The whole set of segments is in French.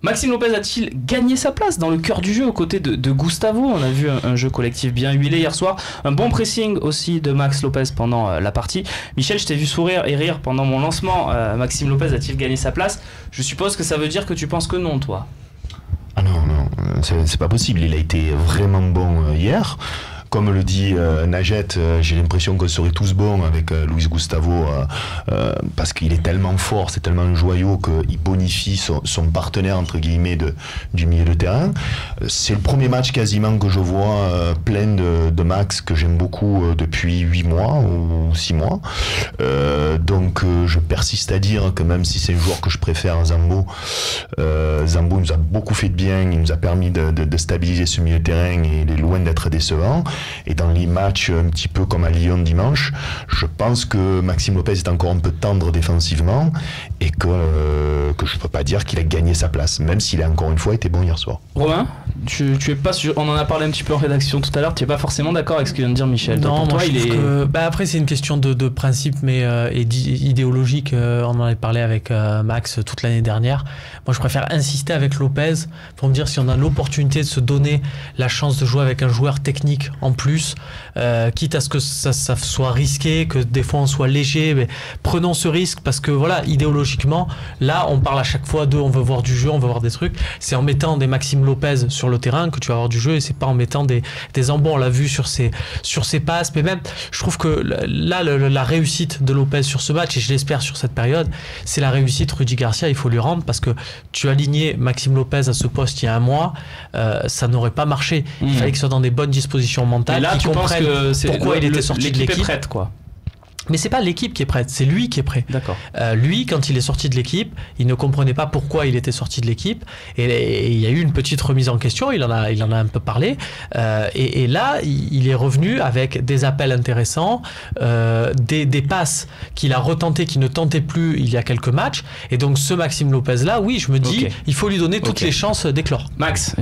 Maxime Lopez a-t-il gagné sa place dans le cœur du jeu aux côtés de Gustavo? On a vu un jeu collectif bien huilé hier soir, un bon pressing aussi de Max Lopez pendant la partie. Michel, je t'ai vu sourire et rire pendant mon lancement. Maxime Lopez a-t-il gagné sa place? Je suppose que ça veut dire que tu penses que non, toi. Ah non, c'est pas possible. Il a été vraiment bon hier. Comme le dit Najet, j'ai l'impression qu'on serait tous bons avec Luis Gustavo parce qu'il est tellement fort, c'est tellement un joyau qu'il bonifie son partenaire entre guillemets du milieu de terrain. C'est le premier match quasiment que je vois plein de Max que j'aime beaucoup depuis 8 mois ou 6 mois. Donc je persiste à dire que même si c'est un joueur que je préfère, Zambo nous a beaucoup fait de bien, il nous a permis de stabiliser ce milieu de terrain et il est loin d'être décevant. Et dans les matchs un petit peu comme à Lyon dimanche, je pense que Maxime Lopez est encore un peu tendre défensivement et que je ne peux pas dire qu'il a gagné sa place, même s'il a encore une fois été bon hier soir. Romain, tu es pas, on en a parlé un petit peu en rédaction tout à l'heure, tu n'es pas forcément d'accord avec ce que vient de dire Michel. Non, moi je trouve que, après c'est une question de principe mais, et idéologique, on en avait parlé avec Max toute l'année dernière. Moi je préfère insister avec Lopez pour me dire si on a l'opportunité de se donner la chance de jouer avec un joueur technique en plus, quitte à ce que ça soit risqué, que des fois on soit léger, mais prenons ce risque parce que voilà, idéologiquement, là on parle à chaque fois on veut voir du jeu, on veut voir des trucs. C'est en mettant des Maxime Lopez sur le terrain que tu vas avoir du jeu et c'est pas en mettant des Zambo. On l'a vu sur ses passes, mais même je trouve que là la réussite de Lopez sur ce match, et je l'espère sur cette période, c'est la réussite Rudy Garcia. Il faut lui rendre parce que tu aligné Maxime Lopez à ce poste il y a un mois, ça n'aurait pas marché. Il fallait qu'il soit dans des bonnes dispositions mentales. Et là, tu penses que pourquoi il était sorti de l'équipe est prête, quoi. Mais c'est pas l'équipe qui est prête, c'est lui qui est prêt. D'accord. Lui, quand il est sorti de l'équipe, il ne comprenait pas pourquoi il était sorti de l'équipe. Et il y a eu une petite remise en question, il en a un peu parlé. Et là, il est revenu avec des appels intéressants, des passes qu'il a retentées, qui ne tentaient plus il y a quelques matchs. Et donc ce Maxime Lopez-là, oui, je me dis, il faut lui donner toutes les chances d'éclore. Max,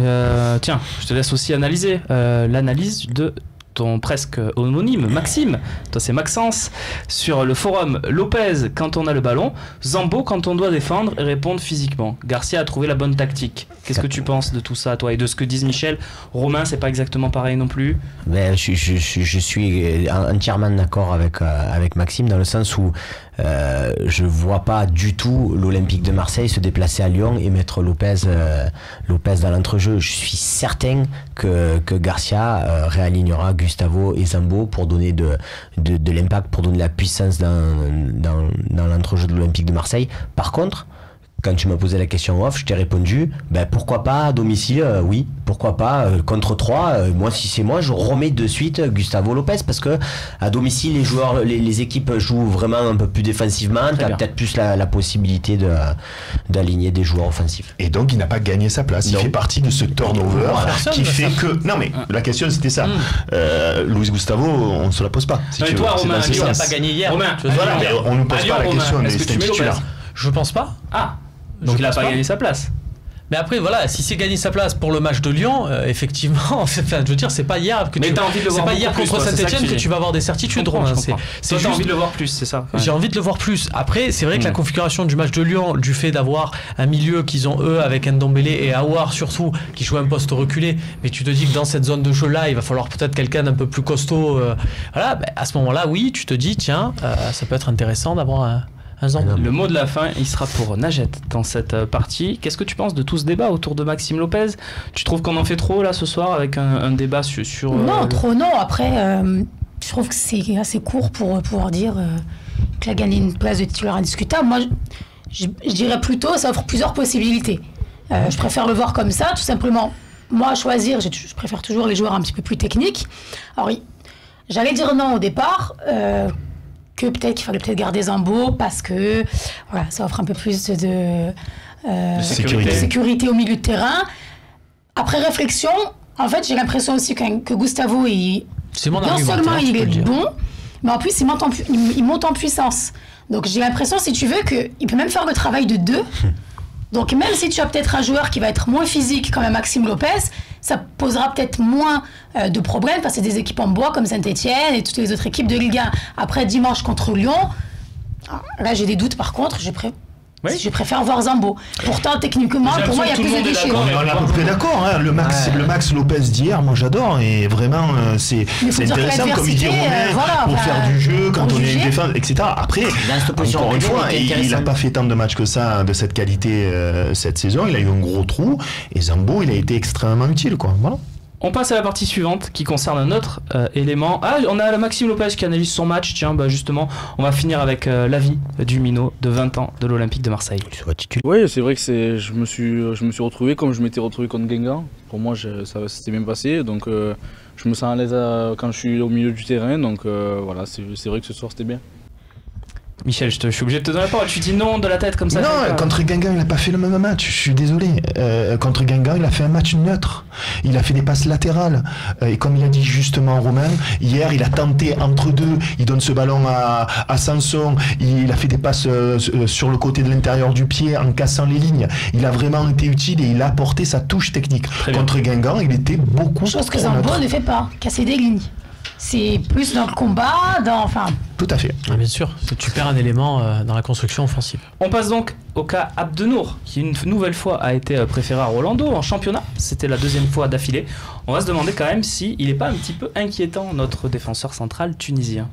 tiens, je te laisse aussi analyser l'analyse de ton presque homonyme Maxime, toi c'est Maxence, sur le forum. Lopez quand on a le ballon, Zambo quand on doit défendre et répondre physiquement. Garcia a trouvé la bonne tactique. Qu'est-ce que tu penses de tout ça, toi, et de ce que disent Michel? Romain, c'est pas exactement pareil non plus? Ben, je suis entièrement d'accord avec Maxime dans le sens où je vois pas du tout l'Olympique de Marseille se déplacer à Lyon et mettre Lopez dans l'entrejeu. Je suis certain que Garcia réalignera Gustavo et Zambo pour donner de l'impact, pour donner de la puissance dans l'entrejeu de l'Olympique de Marseille. Par contre, quand tu m'as posé la question off, je t'ai répondu, ben pourquoi pas à domicile, oui, pourquoi pas, contre 3, moi si c'est moi, je remets de suite Gustavo Lopez, parce que à domicile, les équipes jouent vraiment un peu plus défensivement, tu as peut-être plus la possibilité d'aligner des joueurs offensifs. Et donc il n'a pas gagné sa place, il fait partie de ce turnover qui fait que... Non mais la question c'était ça, Luis Gustavo, on ne se la pose pas. Si tu toi veux. Romain, il n'a pas gagné hier. Romain, voilà, mais on ne nous pose pas la question, est-ce que tu mets Lopez? Je pense pas. Ah, donc il n'a pas gagné sa place. Mais après, voilà, si c'est gagner sa place pour le match de Lyon, effectivement, enfin, je veux dire, c'est pas hier que c'est pas hier contre Saint-Etienne que tu vas avoir des certitudes, Romain. C'est juste envie de le voir plus, c'est ça. J'ai envie de le voir plus. Après, c'est vrai que la configuration du match de Lyon, du fait d'avoir un milieu qu'ils ont eux avec Ndombele et Aouar surtout, qui joue un poste reculé, mais tu te dis que dans cette zone de jeu-là, il va falloir peut-être quelqu'un d'un peu plus costaud. Voilà, ben, à ce moment-là, oui, tu te dis, tiens, ça peut être intéressant d'avoir un Le mot de la fin, il sera pour Najet dans cette partie. Qu'est-ce que tu penses de tout ce débat autour de Maxime Lopez? Tu trouves qu'on en fait trop là ce soir avec un débat sur non, trop non. Après, je trouve que c'est assez court pour pouvoir dire qu'il a gagné une place de titulaire indiscutable. Moi, je dirais plutôt ça offre plusieurs possibilités. Je préfère le voir comme ça, tout simplement. Moi, choisir, je préfère toujours les joueurs un petit peu plus techniques. Alors, j'allais dire non au départ. Que peut-être qu'il fallait garder Zambo parce que voilà, ça offre un peu plus de sécurité au milieu de terrain. Après réflexion, en fait, j'ai l'impression aussi que Gustavo, non seulement il est bon, mais en plus il monte en puissance. Donc j'ai l'impression, si tu veux, qu'il peut même faire le travail de deux. Donc même si tu as peut-être un joueur qui va être moins physique comme un Maxime Lopez, ça posera peut-être moins de problèmes parce que c'est des équipes en bois comme Saint-Etienne et toutes les autres équipes de Ligue 1. Après dimanche contre Lyon, là j'ai des doutes par contre, Oui. Je préfère voir Zambo. Pourtant, techniquement, J'ai pour moi, il y a l'impression plus que de tout le monde est déchets. d'accord. On est à peu près d'accord, hein. le Max Lopez d'hier, moi j'adore, et vraiment c'est Mais faut dire que intéressant comme il dit l'adversité, Romain, voilà, pour enfin, faire du jeu, quand pour on est juger. une défense, etc. Après, Dans cette position, encore une fois, il était il n'a intéressant. pas fait tant de matchs que ça de cette qualité cette saison, il a eu un gros trou, et Zambo il a été extrêmement utile, quoi. Voilà. On passe à la partie suivante qui concerne un autre élément. Ah, on a Maxime Lopez qui analyse son match. Tiens, bah justement, on va finir avec l'avis du minot de 20 ans de l'Olympique de Marseille. Oui, c'est vrai que je me suis retrouvé comme je m'étais retrouvé contre Guingamp. Pour moi, ça s'était bien passé. Donc, je me sens à l'aise quand je suis au milieu du terrain. Donc, voilà, c'est vrai que ce soir, c'était bien. Michel, je suis obligé de te donner la parole. Tu dis non de la tête comme ça. Non, contre Guingamp, il n'a pas fait le même match, je suis désolé. Contre Guingamp, il a fait un match neutre. Il a fait des passes latérales. Et comme il a dit justement Romain, hier, il a tenté entre deux. Il donne ce ballon à Sanson. Il a fait des passes sur le côté de l'intérieur du pied en cassant les lignes. Il a vraiment été utile et il a apporté sa touche technique. Contre Guingamp, il était beaucoup Chose que trop Zambo neutre. ne fait pas, casser des lignes. C'est plus dans le combat, enfin. Tout à fait. Ah, bien sûr, tu perds un élément dans la construction offensive. On passe donc au cas Abdenour, qui une nouvelle fois a été préféré à Rolando en championnat. C'était la deuxième fois d'affilée. On va se demander quand même s'il n'est pas un petit peu inquiétant, notre défenseur central tunisien.